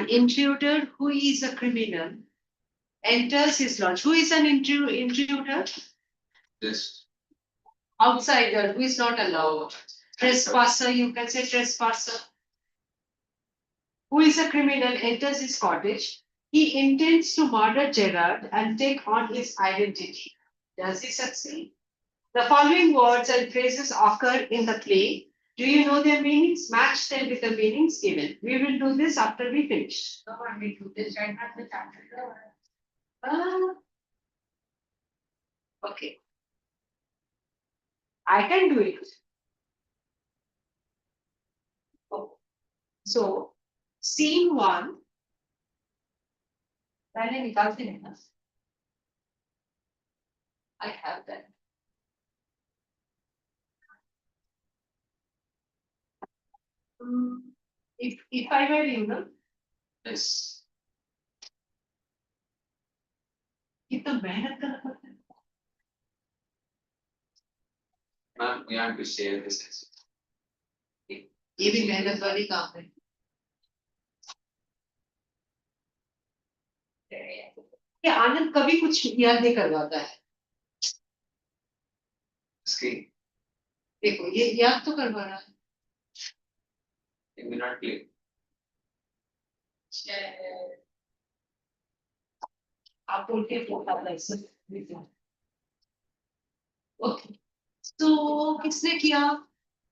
an intruder who is a criminal enters his lodge. Who is an intruder? Yes. Outsider who is not allowed. Trespasser, you can say trespasser. Who is a criminal enters his cottage. He intends to murder Gerard and take on his identity. Does he succeed? The following words and phrases occur in the play. Do you know their meanings? Match them with the meanings given. We will do this after we finish. So when we do this right at the chapter. Okay. I can do it. Oh. So, scene 1. पहले निकालते हैं ना. I have that. If I were you, no? Yes. कितना मेहनत करना पड़ता है. Ma'am, we have to share this. ये भी मेहनत वाली काम है. ये आनंद कभी कुछ याद नहीं करवाता है. इसकी देखो ये याद तो करवा रहा है. it will not play. आप बोल के फोटा लाइसेंस. ओके. तो किसने किया?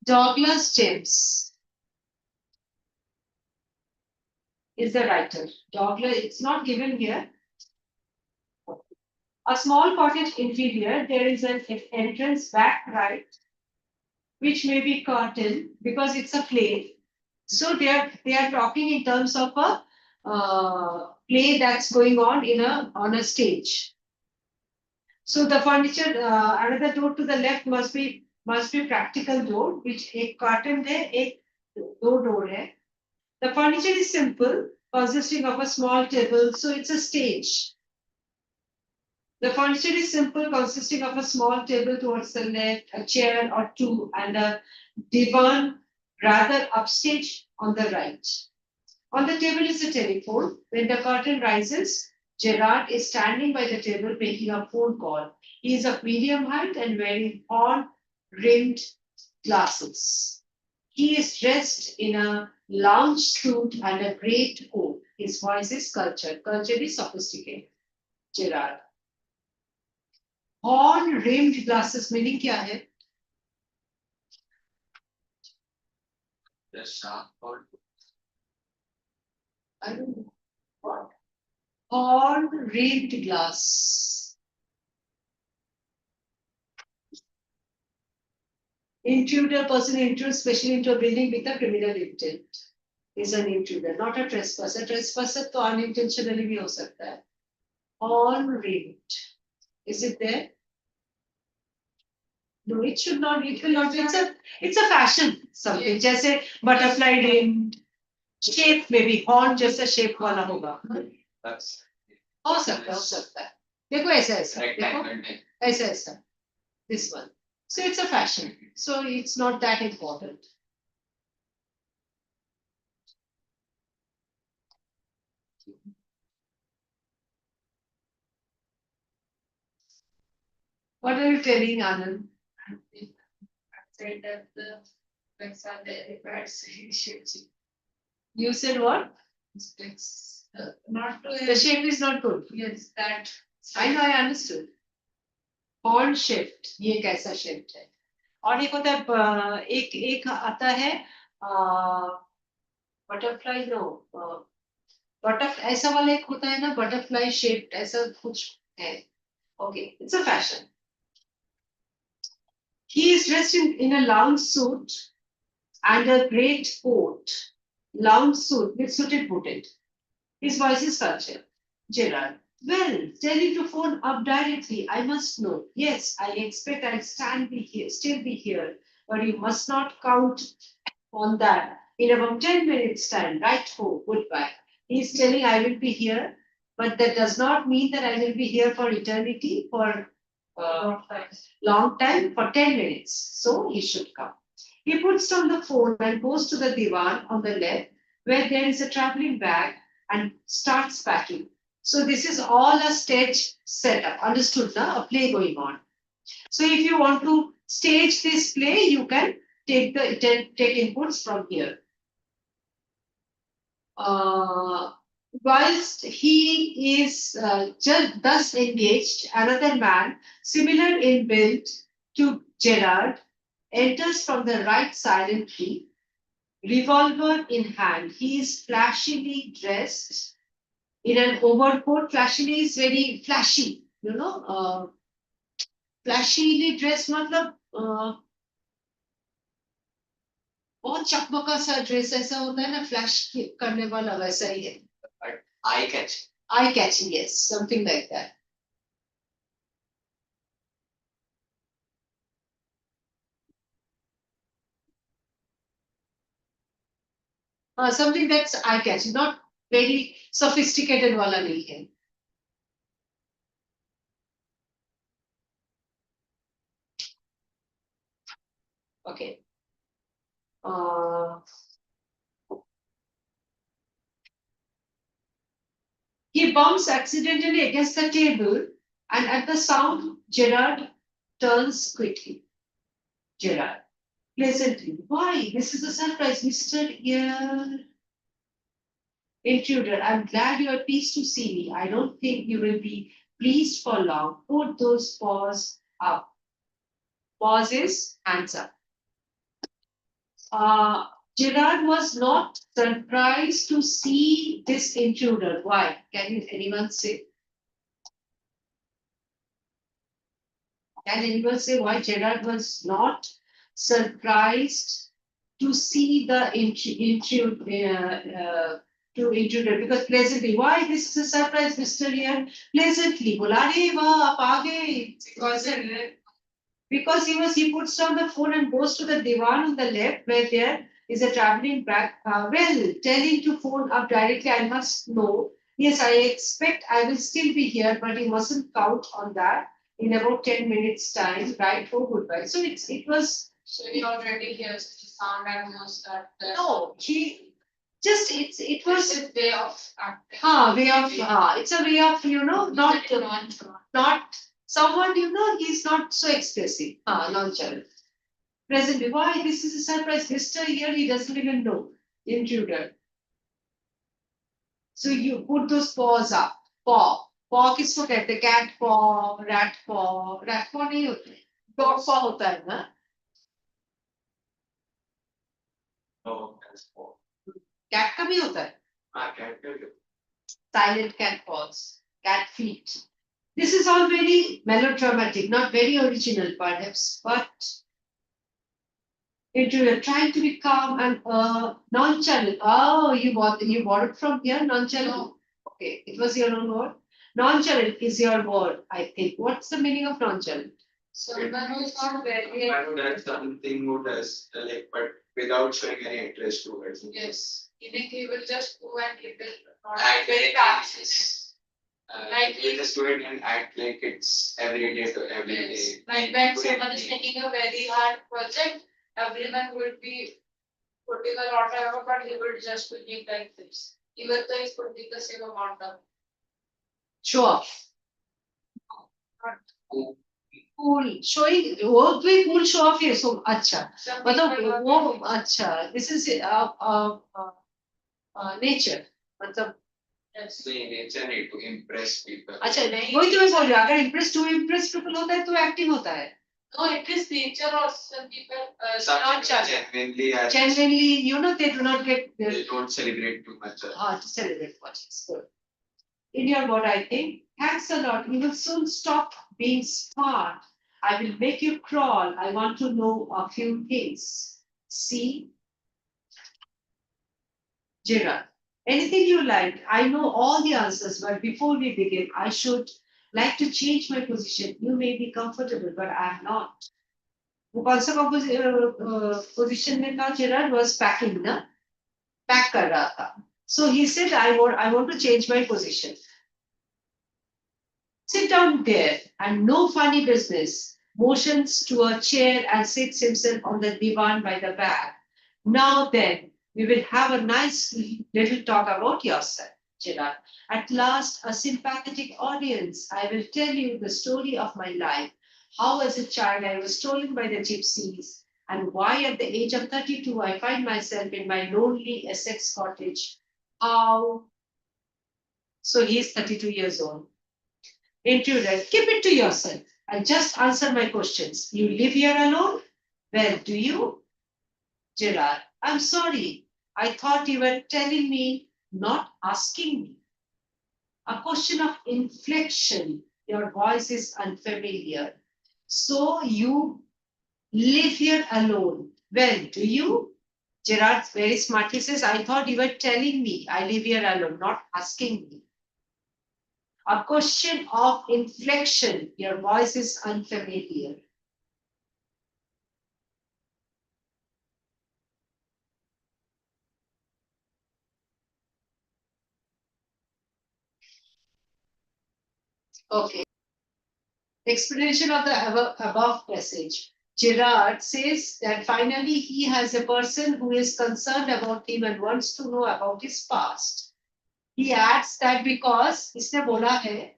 Douglas James is the writer. Douglas, it's not given here. A small cottage interior, there is an entrance back right, which may be curtain because it's a play. So they are talking in terms of a play that's going on a stage. So the furniture, another door to the left must be practical door, which a curtain there, a door hai. The furniture is simple, consisting of a small table, so it's a stage. The furniture is simple, consisting of a small table towards the left, a chair or two, and a divan rather upstage on the right. On the table is a telephone. When the curtain rises, Gerard is standing by the table making a phone call. He is of medium height and wearing horn-rimmed glasses. He is dressed in a lounge suit and a great coat. His voice is cultured. Cultured is sophisticated. Gerard. Horn-rimmed glasses meaning क्या है? The sharp or I don't know. What? Horn-rimmed glass. Intruder, person intrudes especially into a building with a criminal intent. Is an intruder, not a trespasser. Trespasser तो unintentionally भी हो सकता है. Horn-rimmed. Is it there? No, it should not. It will not. It's a fashion something. जैसे butterfly rimmed. Shape maybe horn जैसा shape वाला होगा. that's हो सकता है. देखो ऐसा देखो ऐसा. This one. So it's a fashion. So it's not that important. What are you telling, Anand? I said that the specs are very bad, so you should see. You said what? Specs, not to. The shape is not good. Yes, that. I know, I understood. Horn shaped. ये कैसा shaped है? और एक होता है एक आता है butterfly no butterfly ऐसा वाला एक होता है ना butterfly shaped ऐसा कुछ है. Okay, it's a fashion. He is dressed in a lounge suit and a great coat. Lounge suit with suited booted. His voice is cultured. Gerard. Well, tell him to phone up directly. I must know. Yes, I expect I'll still be here, but you must not count on that. In about 10 minutes' time, right home. Goodbye. He's telling I will be here, but that does not mean that I will be here for eternity, for long time, for 10 minutes. So he should come. He puts down the phone and goes to the divan on the left, where there is a traveling bag and starts packing. So this is all a stage setup. Understood? Na? A play going on. So if you want to stage this play, you can take inputs from here. Whilst he is just thus engaged, another man, similar in build to Gerard, enters from the right silently, revolver in hand. He is flashily dressed in an overcoat. Flashily is very flashy, flashily dressed मतलब बहुत चकमका सा dress ऐसा होता है ना flash करने वाला वैसा ही है But eye catch. eye catching yes something like that something that's eye catching not very sophisticated वाला नहीं है okay he bumps accidentally against the table and at the sound Gerard turns quickly Gerard pleasantly why this is a surprise Mr. Intruder, I'm glad you are pleased to see me. I don't think you will be pleased for long. Put those paws up. Paws is hands up. Gerard was not surprised to see this intruder. Why? Can anyone say? Can anyone say why Gerard was not surprised to see the intruder? Because pleasantly, why this is a surprise, Mr. Here? Pleasantly, बोला रे वाह आप आ गए. Because he puts down the phone and goes to the divan on the left where there is a traveling bag. Well, telling to phone up directly, I must know. Yes, I expect I will still be here, but you mustn't count on that in about 10 minutes time, right? For goodbye. So it was. So he already hears the sound and knows that. No, he just it was It's a way of acting. It's a way of not someone he's not so expressive. Nonchalant. Presently, why this is a surprise. Mr. Here he doesn't even know. Intruder. So you put those paws up. Paw. Paw किसको कहते हैं? Cat paw, rat paw. Rat paw नहीं होते. Dog paw होता है ना? No, that's for. Cat का भी होता है. Cat will do. Silent cat paws. Cat feet. This is all very melodramatic, not very original perhaps, but intruder trying to be calm and nonchalant. Oh, you bought it from here, nonchalant. No. Okay, it was your own word. Nonchalant is your word, I think. What's the meaning of nonchalant? Someone who is not very. I know that's something who does like, but without showing any interest towards it. Yes. He will just go and he will not Act very like fast. Like you just do it and act like it's every day to every Yes. day. Like when someone is making a very hard project, everyone would be putting a lot of effort, but he will just be doing like this. Even though he's putting the same amount of. Show off. Cool. Showing work भी cool show off है. So अच्छा. Some मतलब people are वो very- अच्छा. This is nature. मतलब Yes. So in nature need to impress people. अच्छा वही तो मैं बोल रही हूँ अगर impress people होता है तो acting होता है. No, it is nature or some people. Some Not people judge. genuinely They do not get they don't celebrate too much. to celebrate much. It's good. In your word, I think. Thanks a lot. You will soon stop being smart. I will make you crawl. I want to know a few things. See? Gerard, anything you like. I know all the answers, but before we begin, I should like to change my position. You may be comfortable, but I am not. वो कौन सा position में था Gerard was packing ना pack कर रहा था. So he said I want to change my position. Sit down there and no funny business. Motions to a chair and sits himself on the divan by the bag. Now then, we will have a nice little talk about yourself. Gerard. At last, a sympathetic audience. I will tell you the story of my life. How, as a child, I was stolen by the gypsies, and why, at the age of 32, I find myself in my lonely Essex cottage. How? So he's 32 years old. Intruder, keep it to yourself and just answer my questions. You live here alone? Well, do you? Gerard, I'm sorry. I thought you were telling me, not asking me. A question of inflection. Your voice is unfamiliar. So you live here alone. Well, do you? Gerard very smartly says, I thought you were telling me I live here alone, not asking me. A question of inflection. Your voice is unfamiliar. Okay. Explanation of the above passage. Gerard says that finally he has a person who is concerned about him and wants to know about his past. He adds that because इसने बोला है,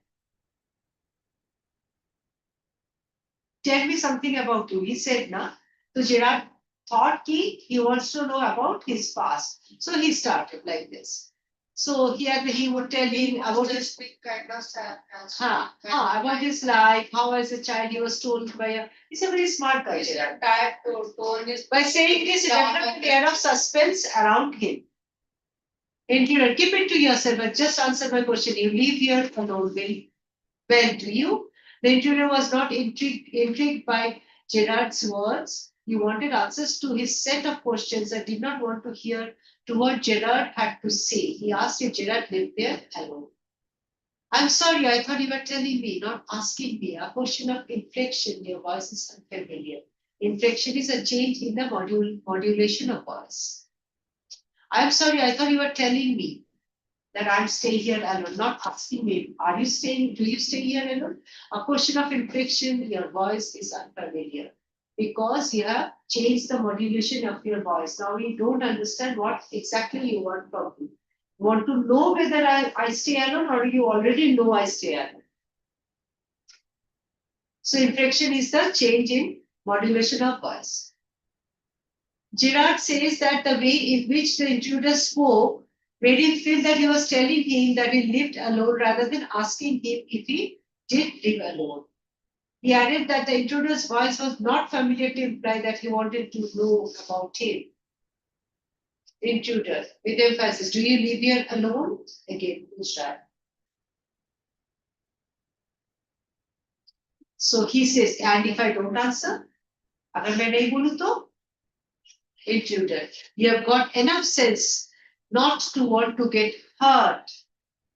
tell me something about you. He said, na. So Gerard thought he wants to know about his past. So he started like this. So here he would tell him about his kind of sad. about his life, how as a child he was told by a. He's a very smart guy. He's Gerard. a dad told his By saying this, developed a air of suspense around him. Intruder, keep it to yourself, but just answer my question. You live here alone, well, do you? The intruder was not intrigued by Gerard's words. He wanted answers to his set of questions and did not want to hear to what Gerard had to say. He asked if Gerard lived there alone. I'm sorry, I thought you were telling me, not asking me. A question of inflection. Your voice is unfamiliar. Inflection is a change in the modulation of voice. I'm sorry, I thought you were telling me that I'm staying here alone, not asking me, are you staying, do you stay here alone? A question of inflection, your voice is unfamiliar because you have changed the modulation of your voice. Now we don't understand what exactly you want from me. You want to know whether I stay alone or you already know I stay alone. So inflection is the change in modulation of voice. Gerard says that the way in which the intruder spoke made him feel that he was telling him that he lived alone rather than asking him if he did live alone. He added that the intruder's voice was not familiar to imply that he wanted to know about him. Intruder, with emphasis, do you live here alone? Again, Gerard. So he says, and if I don't answer, अगर मैं नहीं बोलूं तो? Intruder, you have got enough sense not to want to get hurt.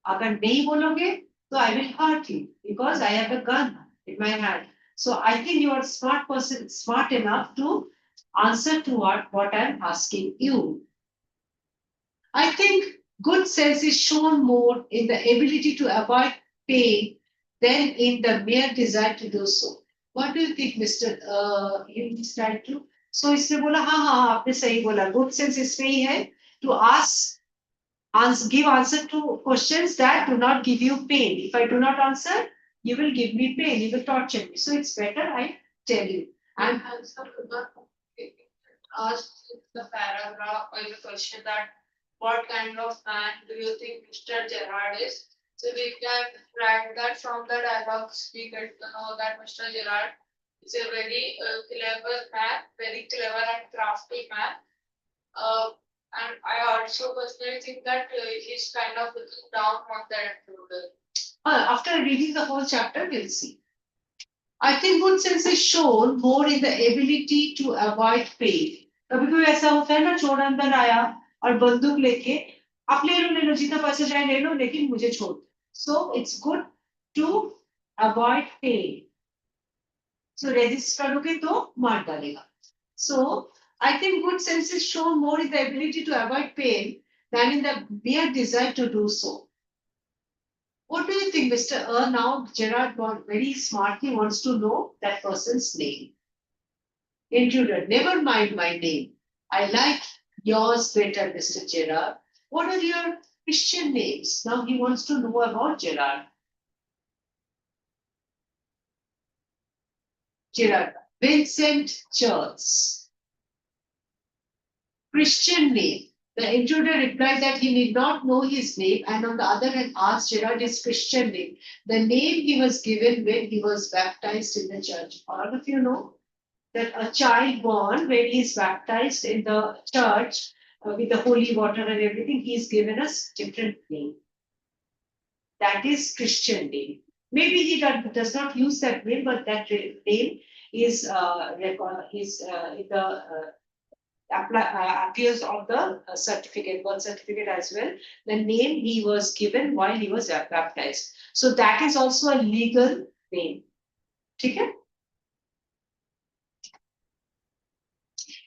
अगर नहीं बोलोगे तो I will hurt you because I have a gun in my hand. So I think you are a smart person, smart enough to answer to what I'm asking you. I think good sense is shown more in the ability to avoid pain than in the mere desire to do so. What do you think, Mr. He's trying to? So इसने बोला हाँ हाँ आपने सही बोला. Good sense इसमें ही है to ask, give answer to questions that do not give you pain. If I do not answer, you will give me pain. You will torture me. So it's better I tell you. And also ask the paragraph or the question that what kind of man do you think Mr. Gerard is? So we can write that from the dialogues. We get to know that Mr. Gerard is a very clever man, very clever and crafty man. And I also personally think that he's kind of looking down on that intruder. After reading the whole chapter, we'll see. I think good sense is shown more in the ability to avoid pain. कभी कभी ऐसा होता है ना चोर अंदर आया और बंदूक लेके आप ले लो जितना पैसा चाहे ले लो लेकिन मुझे छोड़ दो. So it's good to avoid pain. So resist करोगे तो मार डालेगा. So I think good sense is shown more in the ability to avoid pain than in the mere desire to do so. What do you think, Mr. Now Gerard very smartly wants to know that person's name. Intruder, never mind my name. I like yours better, Mr. Gerard. What are your Christian names. Now he wants to know about Gerard. Gerard. Vincent Church. Christian name. The intruder replied that he did not know his name, and on the other hand asked Gerard his Christian name, the name he was given when he was baptized in the church. All of you know that a child born when he is baptized in the church with the holy water and everything, he is given a different name. That is Christian name. Maybe he does not use that name, but that name is in the appears on the certificate, birth certificate as well. The name he was given while he was baptized. So that is also a legal name. Okay?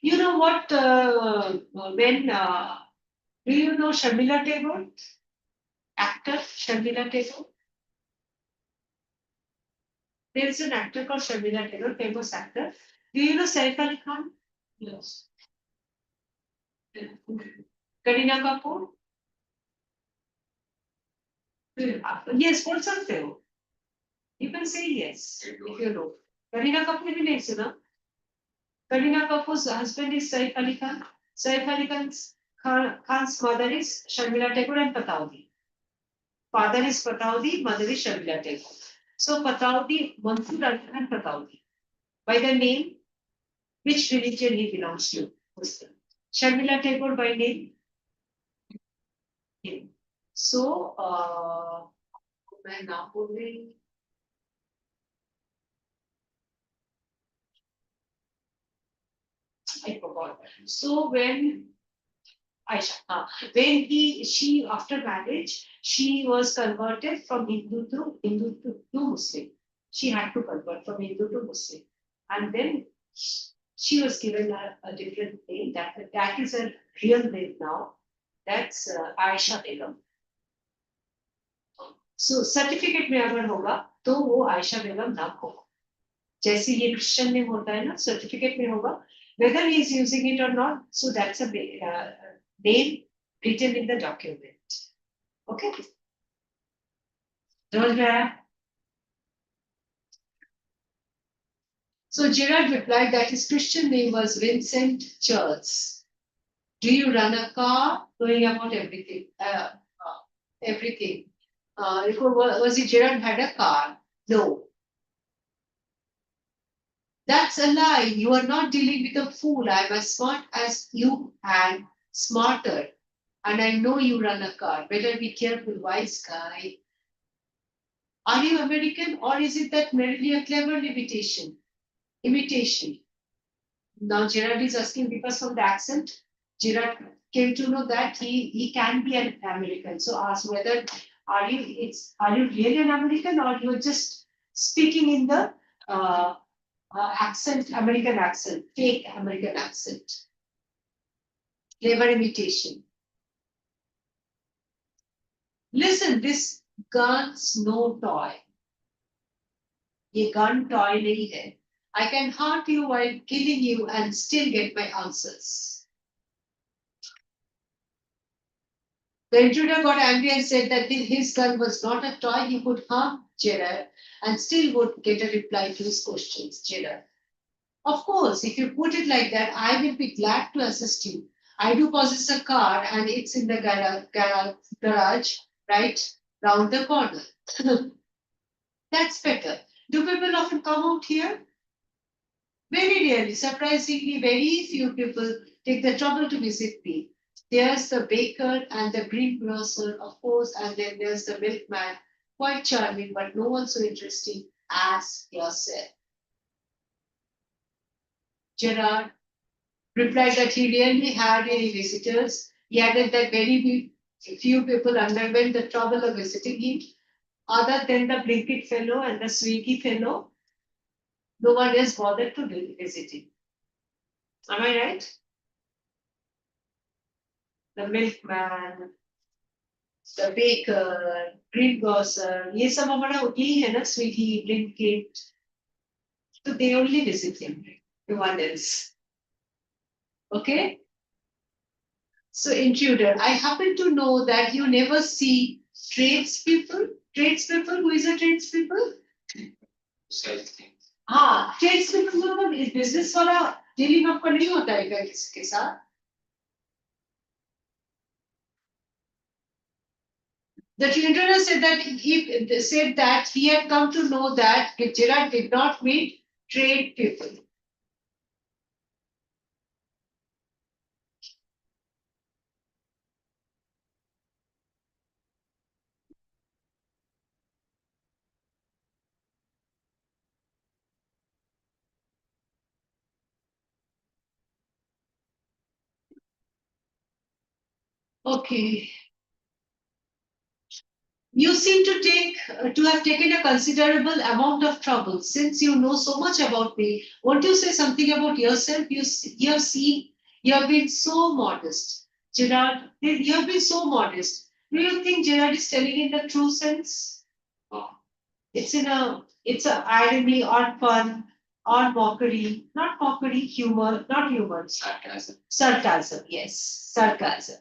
You know what? Do you know Sharmila Tagore? Actor Sharmila Tagore. There is an actor called Sharmila Tagore, famous actor. Do you know Saif Ali Khan? Yes. Kareena Kapoor? Yes, बोल सकते हो. You can say yes if you know. Kareena Kapoor भी नहीं सुना. Kareena Kapoor's husband is Saif Ali Khan. Saif Ali Khan's mother is Sharmila Tagore and Pataudi. Father is Pataudi, mother is Sharmila Tagore. So Pataudi, Mansur and Pataudi. By the name, which religion he belongs to? Muslim. Sharmila Tagore by name? Hindu. So, मैं नाम बोल रही हूँ. I forgot. So when Aisha, she after marriage, she was converted from Hindu to Muslim. She had to convert from Hindu to Muslim, and then she was given a different name. That is a real name now. That's Aisha Begum. So certificate में अगर होगा तो वो आयशा बेगम नाम होगा. जैसे ये Christian name होता है ना, सर्टिफिकेट में होगा. Whether he is using it or not, so that's a name written in the document. Okay. So Gerard replied that his Christian name was Vincent Church. Do you run a car? Knowing about everything. Everything. Was it Gerard had a car? No. That's a lie. You are not dealing with a fool. I'm as smart as you and smarter. And I know you run a car. Better be careful, wise guy. Are you American or is it that merely a clever imitation? Now Gerard is asking because of the accent. Gerard came to know that he can be an American. So ask whether are you really an American or you're just speaking in the accent, American accent, fake American accent. Clever imitation. Listen, this gun's no toy. ये gun toy नहीं है. I can hurt you while killing you and still get my answers. The intruder got angry and said that his gun was not a toy. He could harm Gerard and still would get a reply to his questions. Gerard. Of course, if you put it like that, I will be glad to assist you. I do possess a car and it's in the garage, right round the corner. That's better. Do people often come out here? Very rarely, surprisingly, very few people take the trouble to visit me. There's the baker and the greengrocer, of course, and then there's the milkman, quite charming, but no one so interesting as yourself. Gerard replied that he rarely had any visitors. He added that very few people underwent the trouble of visiting him, other than the Blinkit fellow and the Swiggy fellow. No one else bothered to visit him. Am I right? The milkman, the baker, greengrocer, ये सब हमारा यही है ना, Swiggy, Blinkit. So they only visit him, no one else. Okay? So intruder, I happen to know that you never see tradespeople. Tradespeople, who is a tradespeople? Sell things. हाँ, tradespeople मतलब इस business वाला dealing आपका नहीं होता है क्या किसके साथ? The intruder said that he had come to know that Gerard did not meet trade people. Okay. You seem to have taken a considerable amount of trouble since you know so much about me. Won't you say something about yourself? You have been so modest. Gerard, you have been so modest. Do you think Gerard is telling in the true sense? It's a irony or fun or mockery, not mockery, humor, not humor. Sarcasm. Sarcasm, yes, sarcasm.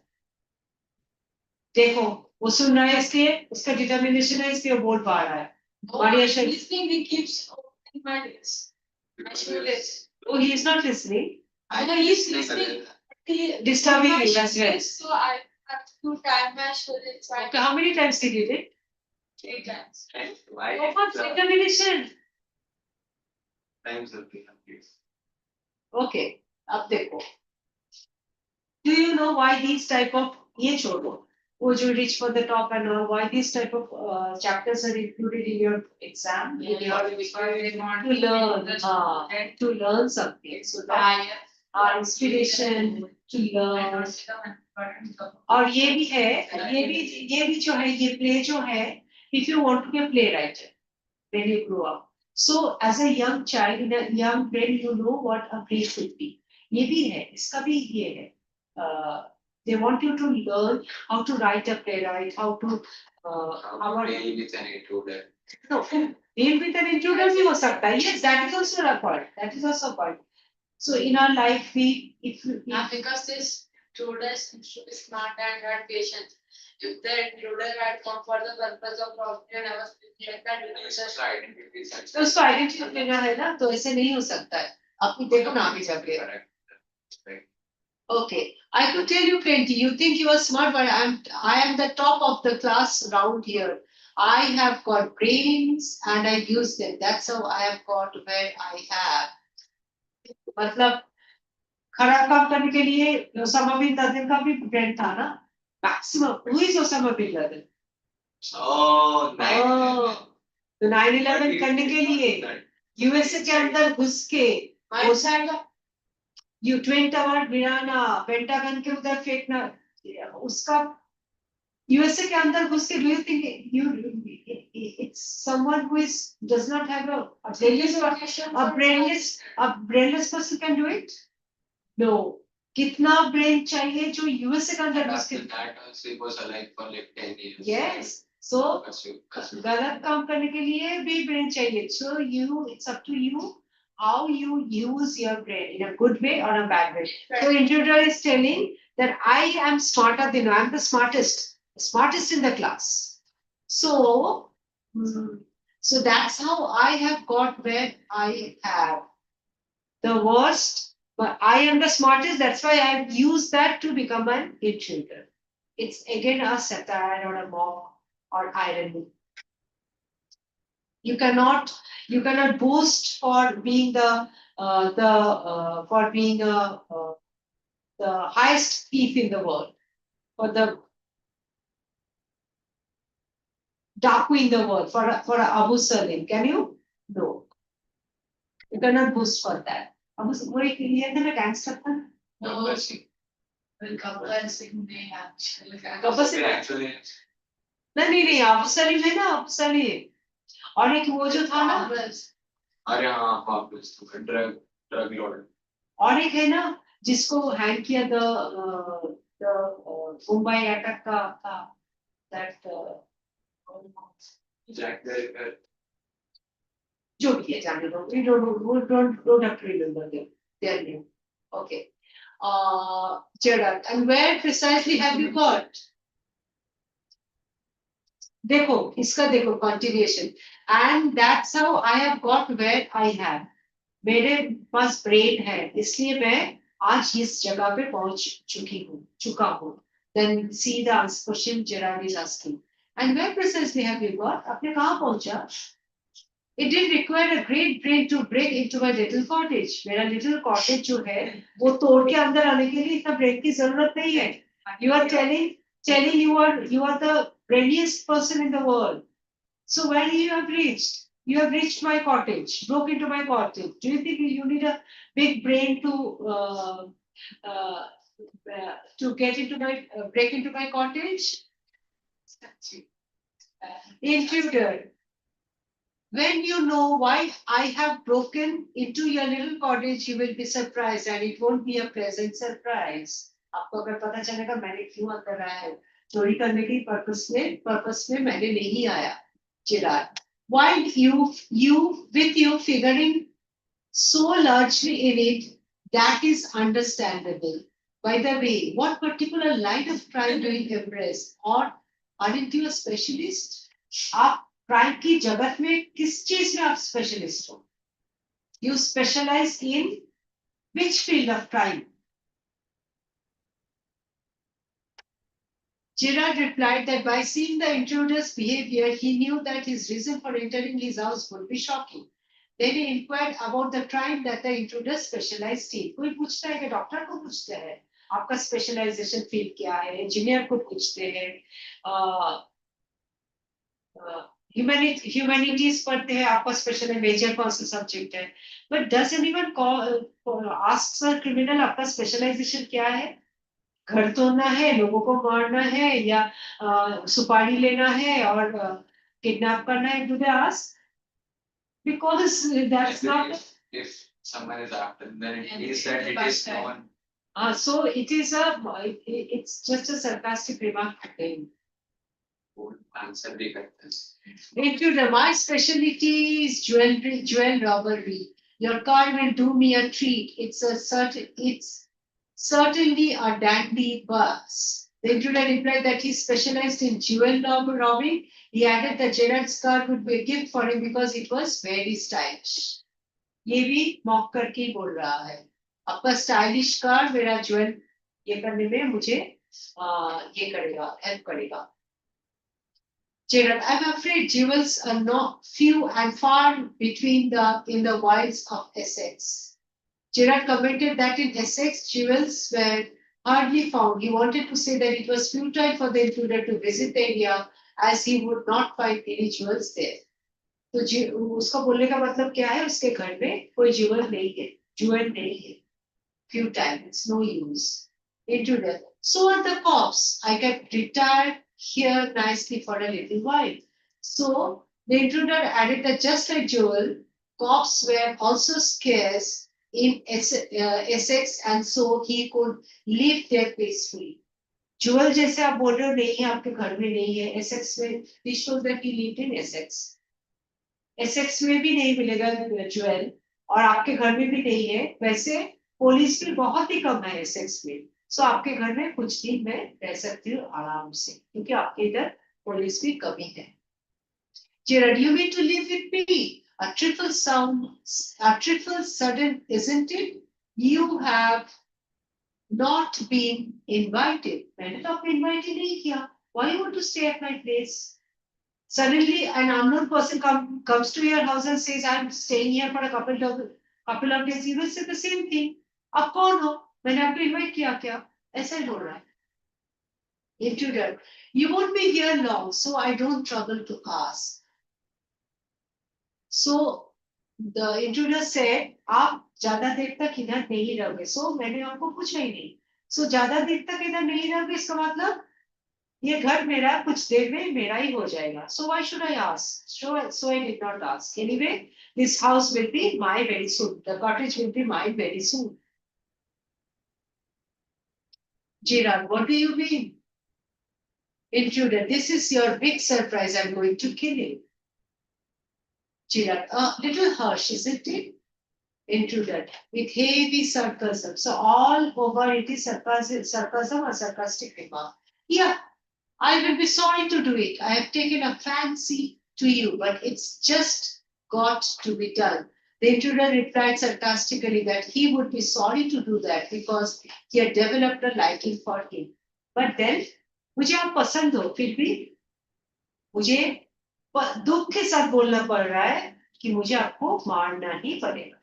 देखो वो सुन रहा है इसलिए उसका determination है इसलिए वो बोल पा रहा है Maria Shah- Listening, he keeps opening my ears. My shoelace. oh he is not listening I know he's listening. He disturbing my you as well shoelace, so I have to tie my shoelace. okay how many times did you do it 3 times. Why? oh what determination Times have been abused. okay अब देखो do you know why these type of ये छोड़ो would you reach for the top and all why these type of chapters are included in your exam in your to learn to learn something so that our inspiration to learn और ये भी है ये भी जो है ये play जो है if you want to be a playwright when you grow up so as a young child in a young brain you know what a play should be ये भी है इसका भी ये है they want you to learn how to write a playwright how to How to play with an intruder. no deal with an intruder भी हो सकता है yes that is also a point that is also a point so in our life we if Now, because this intruder is smart and had patience. If the intruder had come for the purpose of profit and I was like that, it was just Identity sense. तो उसको identity देना है ना तो ऐसे नहीं हो सकता है अपनी देखो ना आगे जाके Correct. okay I could tell you plenty you think you are smart but I am the top of the class around here I have got brains and I use them that's how I have got where I have मतलब खराब काम करने के लिए Osama bin Laden का भी brain था ना maximum who is Osama bin Laden Oh, Oh. तो 9/11 करने के लिए यूएसए के अंदर घुस के यू ट्विन टावर गिराना पेंटागन के उधर फेंकना उसका यूएसए के अंदर घुस के do you think you it's someone who is does not have a brainless person can do it no कितना ब्रेन चाहिए जो यूएसए के अंदर घुस के that also was alive for like 10 years. yes so Kasu. गलत काम करने के लिए भी ब्रेन चाहिए so you it's up to you how you use your brain in a good way or a bad way so intruder is telling that I am smarter than you I'm the smartest in the class so so that's how I have got where I have the worst but I am the smartest that's why I have used that to become an intruder it's again a satire or a mock or irony you cannot boast for being for being the highest thief in the world for the daku in the world for a Abu Salim can you no you cannot boast for that Abu वो एक ये था ना gangster था Gabbar Singh. Gabbar Singh ने actually Gabbar Singh Actually, नहीं Abu Salim है ना Abu Salim और एक वो जो था ना अरे हाँ वापस तो drug lord. और एक है ना जिसको हैंग किया द मुंबई अटैक का था दैट Jack the Ripper. जो भी है जाने दो we don't have to remember their name okay Gerard, and where precisely have you got? देखो इसका देखो continuation, and that's how I have got where I have. मेरे पास ब्रेन है इसलिए मैं आज इस जगह पे पहुंच चुका हूँ. Then see the question Gerard is asking. And where precisely have you got? आपने कहाँ पहुंचा? It did require a great brain to break into my little cottage. मेरा little cottage जो है वो तोड़ के अंदर आने के लिए इतना brain की जरूरत नहीं है. You are telling you are the brainiest person in the world. So where you have reached? You have reached my cottage, broke into my cottage. Do you think you need a big brain to get into my break into my cottage? Intruder. When you know why I have broken into your little cottage, you will be surprised, and it won't be a pleasant surprise. आपको अगर पता चलेगा मैंने क्यों अंदर आया है, चोरी करने की पर्पस में मैंने नहीं आया. Gerard, why you with you figuring so largely in it, that is understandable. By the way, what particular line of crime do you embrace, or aren't you a specialist? आप क्राइम की जगत में किस चीज में आप स्पेशलिस्ट हो? You specialize in which field of crime? Gerard replied that by seeing the intruder's behavior, he knew that his reason for entering his house would be shocking. Then he inquired about the crime that the intruder specialized in. कोई पूछता है कि doctor को पूछते हैं आपका specialisation field क्या है, इंजीनियर को पूछते हैं, ह्यूमैनिटीज पढ़ते हैं आपका स्पेशल मेजर कौन सा सब्जेक्ट है. But does anyone ask a criminal आपका स्पेशलाइजेशन क्या है? घर तोड़ना है, लोगों को मारना है, या सुपारी लेना है और किडनैप करना है? Do they ask? Because that's not. If someone is after, then it means that it is known. So it's just a sarcastic remark again. Answer भी करते हैं. Intruder, my specialty is jewel robbery. Your car will do me a treat. It's certainly a dandy bus. The intruder replied that he specialized in jewel robbing. He added that Gerard's car would be a gift for him because it was very stylish. ये भी mock करके ही बोल रहा है. आपका stylish car मेरा jewel ये करने में मुझे ये करेगा, हेल्प करेगा. Gerard, I'm afraid jewels are not few and far between in the wilds of Essex. Gerard commented that in Essex, jewels were hardly found. He wanted to say that it was futile for the intruder to visit the area as he would not find any jewels there. तो उसका बोलने का मतलब क्या है? उसके घर में कोई ज्वेल नहीं है. Futile, it's no use. Intruder. So are the cops. I can retire here nicely for a little while. So the intruder added that just like Joel, cops were also scarce in Essex, and so he could live there peacefully. Joel जैसे आप बोल रहे हो नहीं है, आपके घर में नहीं है. Essex में, he shows that he lived in Essex. Essex में भी नहीं मिलेगा ज्वेल और आपके घर में भी नहीं है. वैसे पुलिस भी बहुत ही कम है एसेक्स में. सो आपके घर में कुछ दिन मैं रह सकती हूँ आराम से क्योंकि आपके इधर पुलिस भी कमी है. Gerard, you mean to live with me? A trifle sudden, isn't it? You have not been invited. मैंने तो आपको इनवाइट ही नहीं किया. Why you want to stay at my place? Suddenly, an unknown person comes to your house and says, "I'm staying here for a couple of days." You will say the same thing. आप कौन हो? मैंने आपको invite किया क्या? ऐसा ही बोल रहा है. Intruder, you won't be here long, so I don't trouble to ask. So the intruder said, आप ज्यादा देर तक इधर नहीं रहोगे. So मैंने आपको पूछा ही नहीं. So ज्यादा देर तक इधर नहीं रहोगे इसका मतलब ये घर मेरा कुछ देर में मेरा ही हो जाएगा. So why should I ask? So I did not ask. Anyway, this house will be mine very soon. The cottage will be mine very soon. Gerard, what do you mean? Intruder, this is your big surprise. I'm going to kill you. Gerard, a little harsh, isn't it? Intruder with heavy sarcasm. So all over it is sarcasm or sarcastic remark. Yeah, I will be sorry to do it. I have taken a fancy to you, but it's just got to be done. The intruder replied sarcastically that he would be sorry to do that because he had developed a liking for him. But then, मुझे आप पसंद हो फिर भी मुझे दुख के साथ बोलना पड़ रहा है कि मुझे आपको मारना ही पड़ेगा.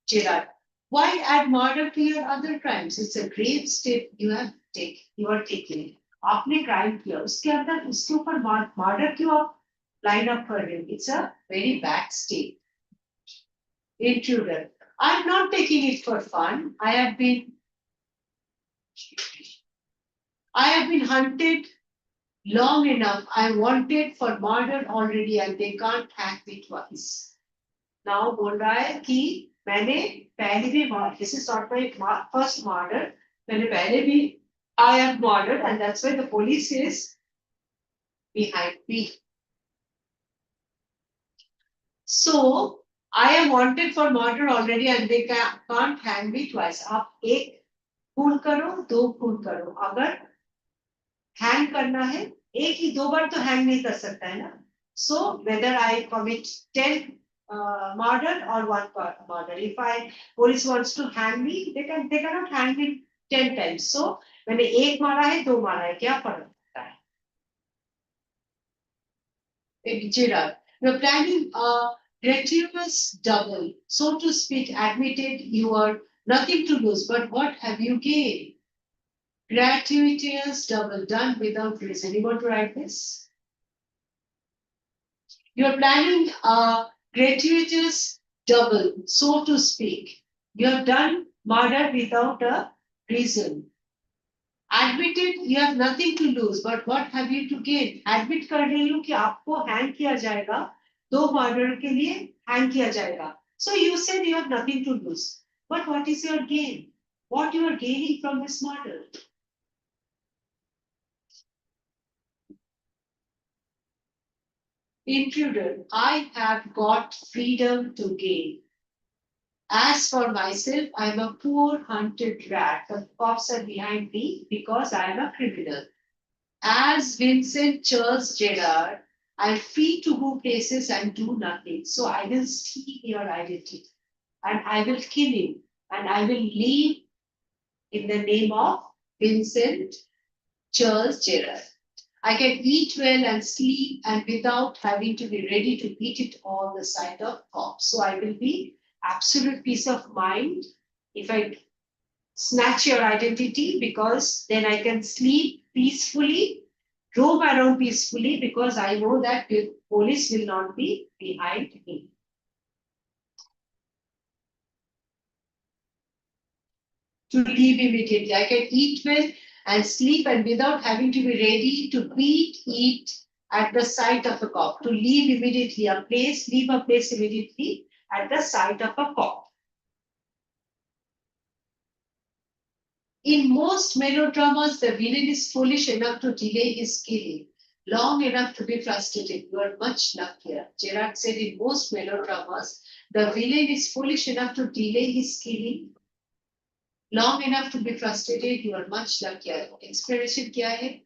Gerard, why add murder to your other crimes? It's a grave step you are taking. आपने crime किया उसके अंदर उसके ऊपर murder क्यों आप line up कर रहे हो? It's a very bad step. Intruder, I'm not taking it for fun. I have been hunted long enough. I wanted for murder already and they can't hack me twice. Now बोल रहा है कि मैंने पहले भी this is not my first murder. मैंने पहले भी I have murdered and that's why the police is behind me. So I am wanted for murder already and they can't hang me twice. आप एक खून करो दो खून करो अगर hang करना है एक ही दो बार तो hang नहीं कर सकता है ना. So whether I commit 10 murder or one murder. If police wants to hang me, they cannot hang me 10 times. So मैंने एक मारा है दो मारा है क्या फर्क पड़ता है? Gerard, you're planning a gratuitous double, so to speak. Admitted you are nothing to lose, but what have you gained? Gratuitous double done without reason. You want to write this? You're planning a gratuitous double, so to speak. You have done murder without a reason. Admitted you have nothing to lose, but what have you to gain? Admit कर रही हूँ कि आपको hang किया जाएगा, दो murder के लिए hang किया जाएगा. So you said you have nothing to lose, but what is your gain? What you are gaining from this murder? Intruder, I have got freedom to gain. As for myself, I am a poor hunted rat. The cops are behind me because I am a criminal. As Vincent Charles Gerard, I am free to go places and do nothing. So I will steal your identity and I will kill you and I will leave in the name of Vincent Charles Gerard. I can eat well and sleep and without having to be ready to beat it on the side of cops. So I will be absolute peace of mind if I snatch your identity because then I can sleep peacefully, roam around peacefully because I know that the police will not be behind me. To leave immediately. I can eat well and sleep and without having to be ready to beat it at the sight of a cop. To leave immediately a place, leave a place immediately at the sight of a cop. In most melodramas, the villain is foolish enough to delay his killing, long enough to be frustrated. You are much luckier. Gerard said in most melodramas, the villain is foolish enough to delay his killing, long enough to be frustrated. You are much luckier. Explanation kya hai?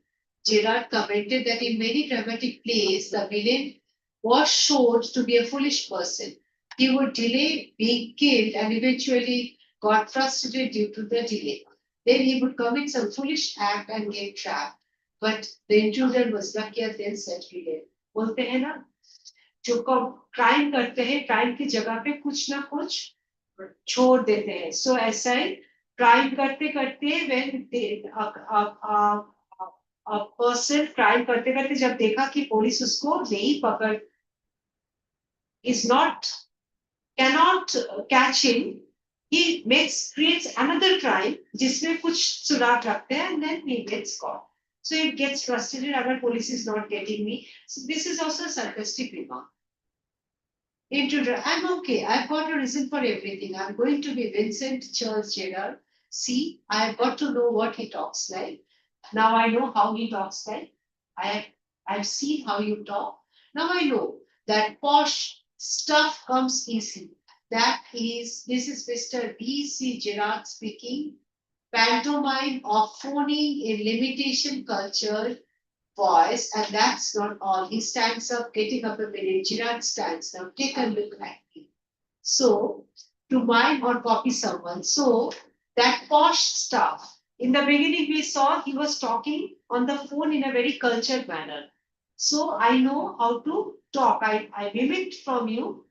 Gerard commented that in many dramatic plays, the villain was shown to be a foolish person. He would delay being killed and eventually got frustrated due to the delay. Then he would commit some foolish act and get trapped. But the intruder was luckier than such villain. बोलते हैं ना जो crime करते हैं crime की जगह पे कुछ ना कुछ छोड़ देते हैं. So ऐसा ही क्राइम करते करते when a person क्राइम करते करते जब देखा कि पुलिस उसको नहीं पकड़ is not cannot catch him, he creates another crime जिसमें कुछ सुराग रखते हैं and then he gets caught. So it gets frustrated अगर police is not getting me. So this is also a sarcastic remark. Intruder, I'm okay. I've got a reason for everything. I'm going to be Vincent Charles Gerard. See, I've got to know what he talks like. Now I know how he talks like. I've seen how you talk. Now I know that posh stuff comes easily. This is Mr. B.C. Gerard speaking. Pantomime or phoning in limitation culture voice, and that's not all. He stands up, getting up a minute. Gerard stands up, take a look at me. So, to mime or copy someone. So, that posh stuff. In the beginning, we saw he was talking on the phone in a very cultured manner. So, I know how to talk. I mimicked from you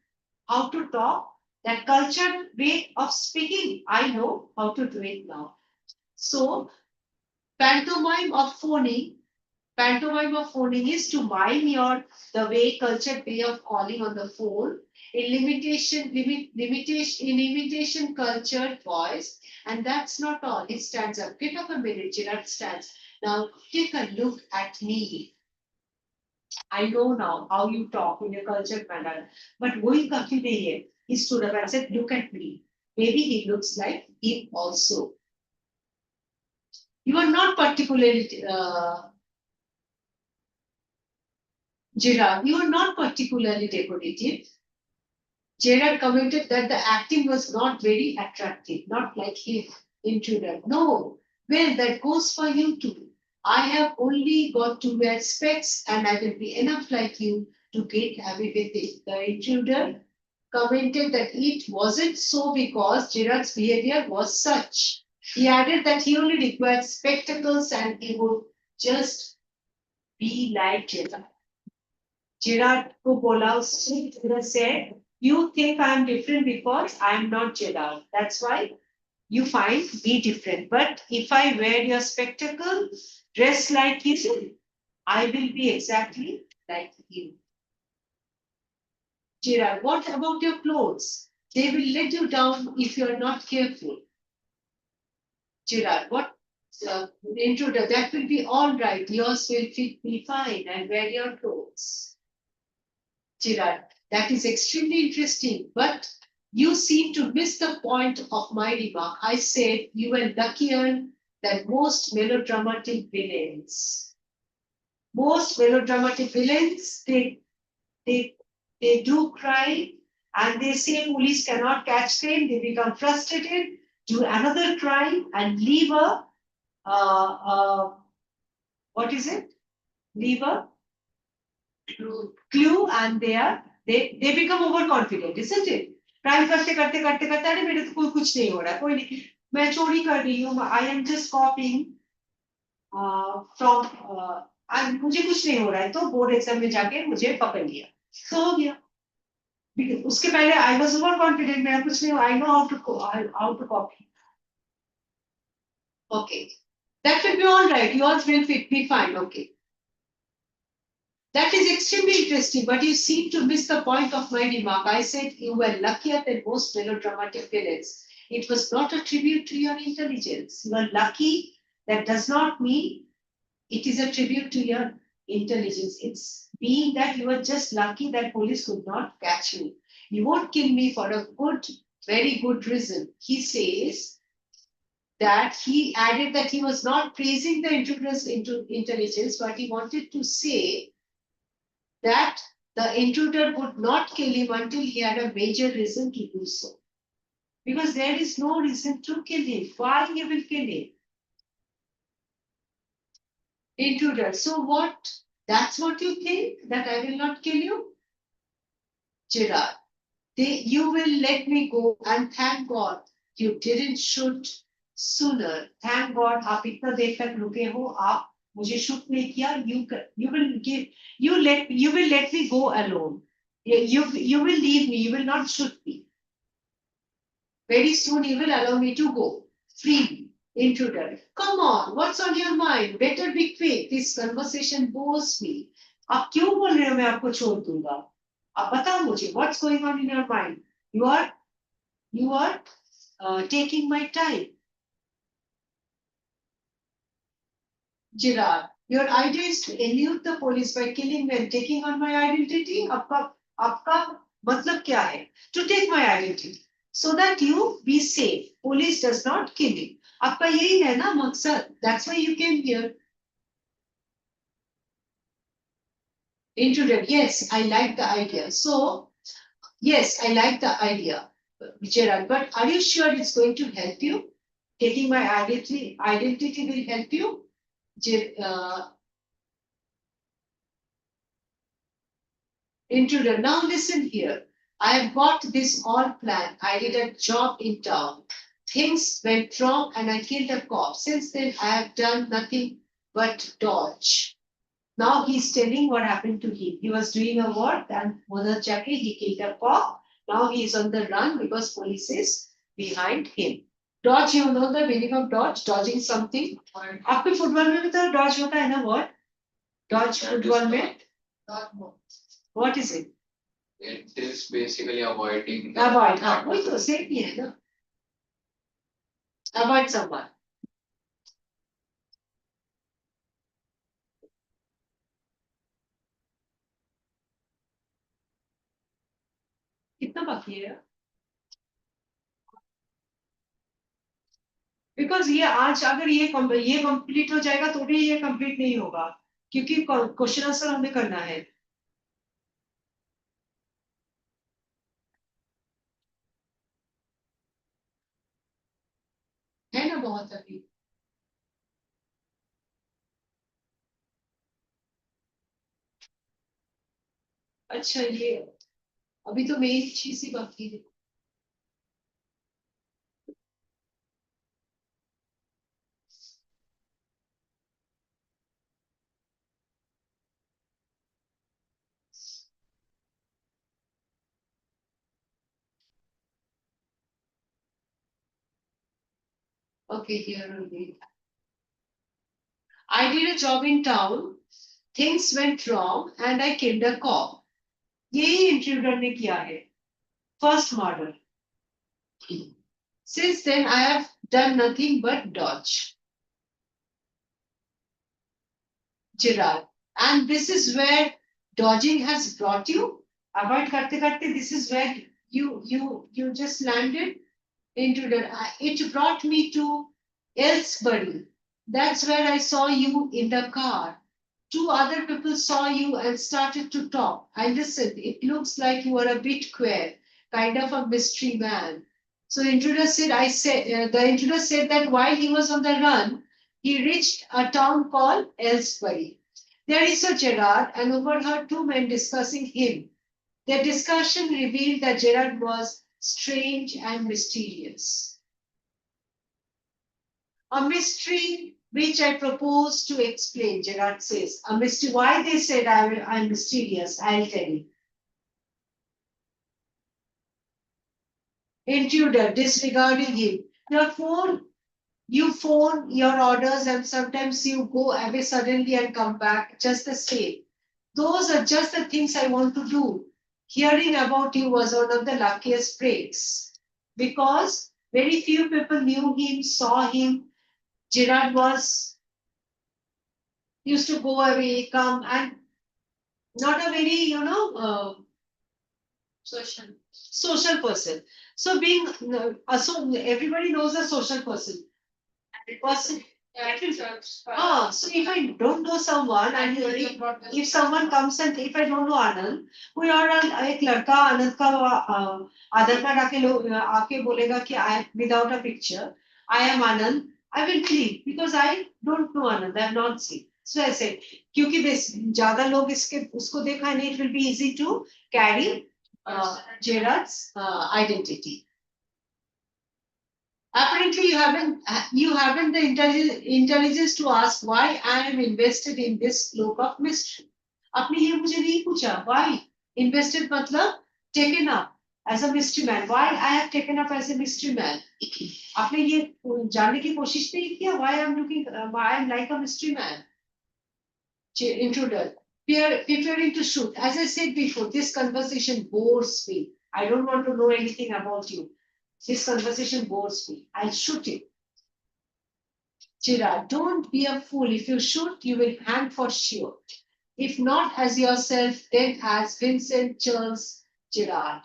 how to talk. That cultured way of speaking, I know how to do it now. So, pantomime of phoning is to mime the way cultured way of calling on the phone in imitation cultured voice, and that's not all. It stands up. Get up a minute, Gerard stands. Now take a look at me. I know now how you talk in a cultured manner, but वही काफी नहीं है. He stood up and said, "Look at me." Maybe he looks like him also. You are not particularly Gerard, you are not particularly decorative. Gerard commented that the acting was not very attractive, not like him, intruder. No, well, that goes for you too. I have only got to wear specs and I will be enough like you to get away with it. The intruder commented that it wasn't so because Gerard's behavior was such. He added that he only required spectacles and he would just be like Gerard. Gerard को बोला उसने said, "You think I'm different because I'm not Gerard. That's why you find me different. But if I wear your spectacle, dress like you, I will be exactly like you." Gerard, what about your clothes? They will let you down if you're not careful. Gerard, what? Intruder, that will be all right. Yours will fit me fine and wear your clothes. Gerard, that is extremely interesting, but you seem to miss the point of my remark. I said you were luckier than most melodramatic villains. Most melodramatic villains, they do cry and they say police cannot catch them. They become frustrated, do another crime, and leave a what is it? Leave a clue, and they become overconfident, isn't it? Crime करते करते करते करते अरे मेरे तो कुछ नहीं हो रहा, कोई नहीं, मैं चोरी कर रही हूँ, I am just copying from मुझे कुछ नहीं हो रहा है, तो बोर्ड एग्जाम में जाके मुझे पकड़ लिया, तो हो गया. उसके पहले I was overconfident, मेरा कुछ नहीं हो, I know how to copy. Okay, that will be all right. Yours will fit me fine. Okay. That is extremely interesting, but you seem to miss the point of my remark. I said you were luckier than most melodramatic villains. It was not a tribute to your intelligence. You are lucky. That does not mean it is a tribute to your intelligence. It's being that you are just lucky that police could not catch you. You won't kill me for a good, very good reason. He says that he added that he was not praising the intruder's intelligence, but he wanted to say that the intruder would not kill him until he had a major reason to do so. Because there is no reason to kill him. Why he will kill him? Intruder. So what? That's what you think? That I will not kill you? Gerard. You will let me go, and thank God you didn't shoot sooner. Thank God आप इतना देर तक रुके हो, आप मुझे shoot नहीं किया. You will let me go alone. You will leave me. You will not shoot me. Very soon you will allow me to go freely. Intruder. Come on, what's on your mind? Better be quick. This conversation bores me. आप क्यों बोल रहे हो मैं आपको छोड़ दूंगा? आप बताओ मुझे, what's going on in your mind? You are taking my time. Gerard, your idea is to elude the police by killing me and taking on my identity. आपका मतलब क्या है? To take my identity so that you be safe. Police does not kill you. आपका यही है ना मकसद? That's why you came here. Intruder, yes, I like the idea. So Yes, I like the idea, Gerard, but are you sure it's going to help you? Taking my identity will help you? Intruder. Now listen here. I have got this all planned. I did a job in town. Things went wrong and I killed a cop. Since then, I have done nothing but dodge. Now he's telling what happened to him. He was doing a work and Mother Jackie, he killed a cop. Now he is on the run because police is behind him. Dodge, you know the meaning of dodge? Dodging something. आपके football में भी तो dodge होता है ना word? Dodge football में? What is it? It is basically avoiding. Avoid. हाँ वही तो same ही है ना. Avoid someone. कितना बाकी है? बिकॉज ये आज अगर ये कंप्लीट हो जाएगा तो भी ये कंप्लीट नहीं होगा क्योंकि क्वेश्चन आंसर हमें करना है ना बहुत अभी. अच्छा ये अभी तो मेन चीज ही बाकी है. Okay, here only. I did a job in town. Things went wrong and I killed a cop. यही इंट्रूडर ने किया है. First murder. Since then I have done nothing but dodge. Gerard. And this is where dodging has brought you. Avoid karte karte, this is where you just landed into the. It brought me to Elsbury. That's where I saw you in the car. Two other people saw you and started to talk. I listened. It looks like you are a bit queer, kind of a mystery man. So the intruder said that while he was on the run, he reached a town called Elsbury. There is a Gerard and overheard two men discussing him. Their discussion revealed that Gerard was strange and mysterious. A mystery which I propose to explain, Gerard says. A mystery. Why they said I'm mysterious, I'll tell you. Intruder, disregarding him. You phone your orders and sometimes you go away suddenly and come back just the same. Those are just the things I want to do. Hearing about you was one of the luckiest breaks because very few people knew him, saw him. Gerard used to go away, come, and not a very, social person. So being, so everybody knows a social person. Person. So if I don't know someone and if someone comes and if I don't know Anand, कोई और एक लड़का आनंद का आधार card आके बोलेगा कि I without a picture I am Anand, I will believe because I don't know Anand, I have not seen. So I said क्योंकि ज्यादा लोग उसको देखा है, it will be easy to carry Gerard's identity. Apparently, you haven't the intelligence to ask why I am invested in this cloak of mystery. आपने ये मुझे नहीं पूछा why invested मतलब taken up as a mystery man. Why I have taken up as a mystery man? आपने ये जानने की कोशिश नहीं किया why I am like a mystery man. Intruder, preparing to shoot. As I said before, this conversation bores me. I don't want to know anything about you. This conversation bores me. I'll shoot you. Gerard, don't be a fool. If you shoot, you will hang for sure. If not as yourself, then as Vincent Charles Gerard.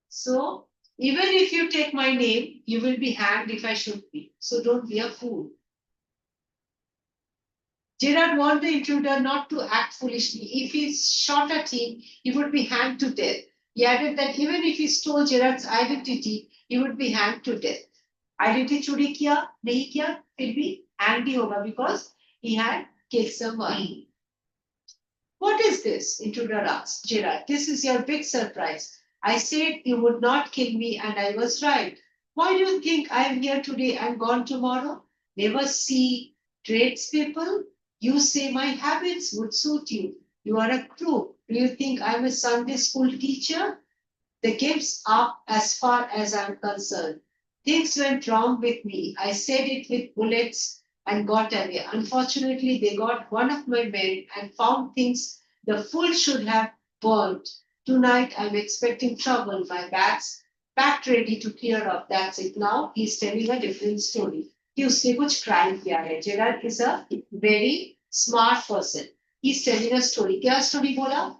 So, even if you take my name, you will be hanged if I shoot me. So don't be a fool. Gerard warned the intruder not to act foolishly. If he shot at him, he would be hanged to death. He added that even if he stole Gerard's identity, he would be hanged to death. Identity चोरी किया नहीं किया फिर भी hanged ही होगा because he had killed someone. What is this? Intruder asked Gerard. This is your big surprise. I said you would not kill me, and I was right. Why do you think I am here today and gone tomorrow? Never see tradespeople? You say my habits would suit you. You are a crook. Do you think I'm a Sunday school teacher? The game's up as far as I'm concerned. Things went wrong with me. I said it with bullets and got away. Unfortunately, they got one of my men and found things the fool should have burnt. Tonight, I'm expecting trouble. My bag's packed ready to clear up. That's it. Now he's telling a different story. कि उसने कुछ crime किया है. Gerard is a very smart person. He's telling a story. क्या story बोला?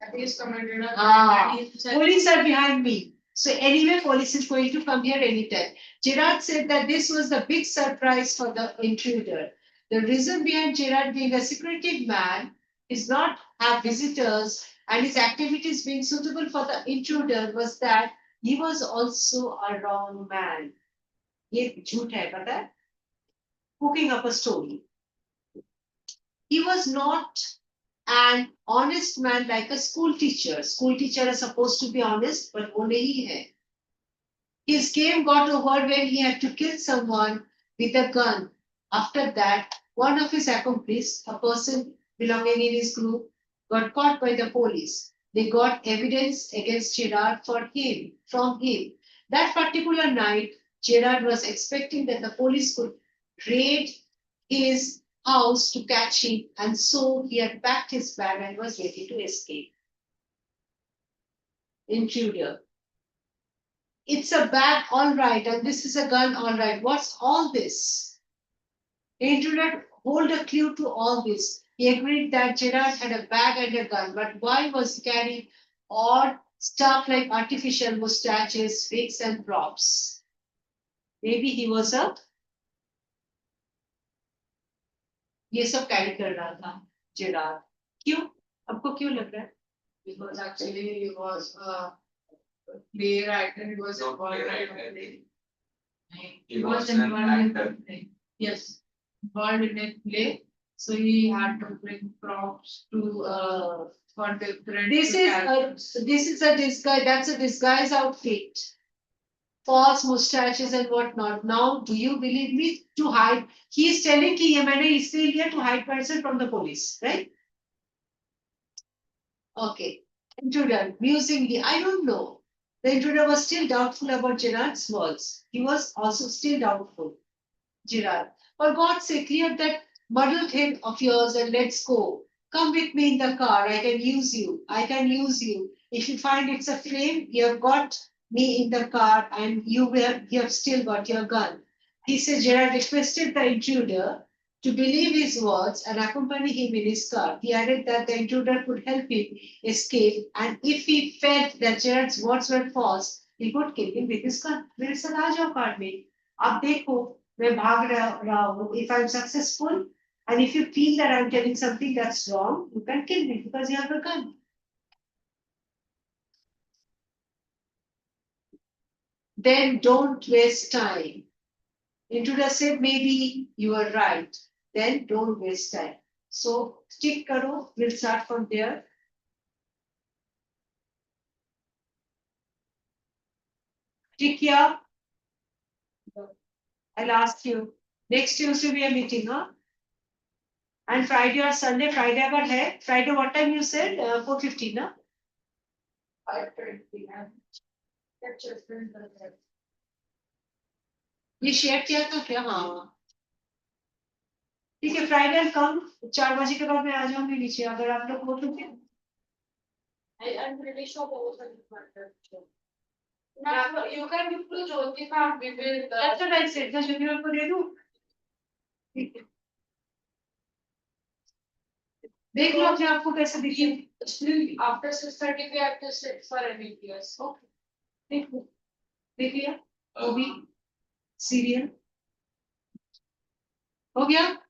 That is committed a Ah, crime and he said- police are behind me. So anyway, police is going to come here anytime. Gerard said that this was the big surprise for the intruder. The reason behind Gerard being a secretive man is not have visitors and his activities being suitable for the intruder was that he was also a wrong man. ये झूठ है पता है? Cooking up a story. He was not an honest man like a school teacher. School teacher is supposed to be honest, but वो नहीं है. His game got over when he had to kill someone with a gun. After that, one of his accomplices, a person belonging in his group, got caught by the police. They got evidence against Gerard from him. That particular night, Gerard was expecting that the police could raid his house to catch him, and so he had packed his bag and was ready to escape. Intruder. It's a bag, all right, and this is a gun, all right. What's all this? Intruder hold a clue to all this. He agreed that Gerard had a bag and a gun, but why was he carrying odd stuff like artificial mustaches, wigs, and props? Maybe he was a ये सब carry कर रहा था Gerrard क्यों आपको क्यों लग रहा है Because actually he was a playwright and he was Not involved in playwright, a I play. He was an involved in a actor. play. Yes, involved in a play. So he had to bring props to for different characters. this is a disguise, that's a disguise outfit, false mustaches and whatnot. Now do you believe me? To hide, he is telling कि ये मैंने इसलिए लिया to hide myself from the police, right? Okay. Intruder, musingly, I don't know. The intruder was still doubtful about Gerard's words. He was also still doubtful. Gerard, for God's sake, clear that muddled head of yours and let's go. Come with me in the car. I can use you. I can use you. If you find it's a flame, you have got me in the car and you have still got your gun. He said Gerard requested the intruder to believe his words and accompany him in his car. He added that the intruder could help him escape, and if he felt that Gerard's words were false, he could kill him with his gun. मेरे साथ आ जाओ car में. आप देखो मैं भाग रहा हूँ. If I'm successful, and if you feel that I'm telling something that's wrong, you can kill me because you have a gun. Then don't waste time. Intruder said, maybe you are right. Then don't waste time. So stick karo, we'll start from there. Stick here. I'll ask you. Next Tuesday we are meeting, huh? And Friday or Sunday, Friday agar hai. Friday what time you said? 4:15, huh? 5:20 and that's just been the- ये share किया था क्या? हाँ. ठीक है, Friday कम 4 बजे के बाद मैं आ जाऊंगी नीचे अगर आप लोग हो तो. I'm pretty sure both are different. Now, you can give to Jyoti ma'am, we will. That's what I said. The junior को दे दूं. ठीक है. देख लो अपने आप को कैसे दिखे. Still, after 6:30 we have to sit for MBBS. Okay. देख लो. देख लिया. वो भी सीरियल हो गया.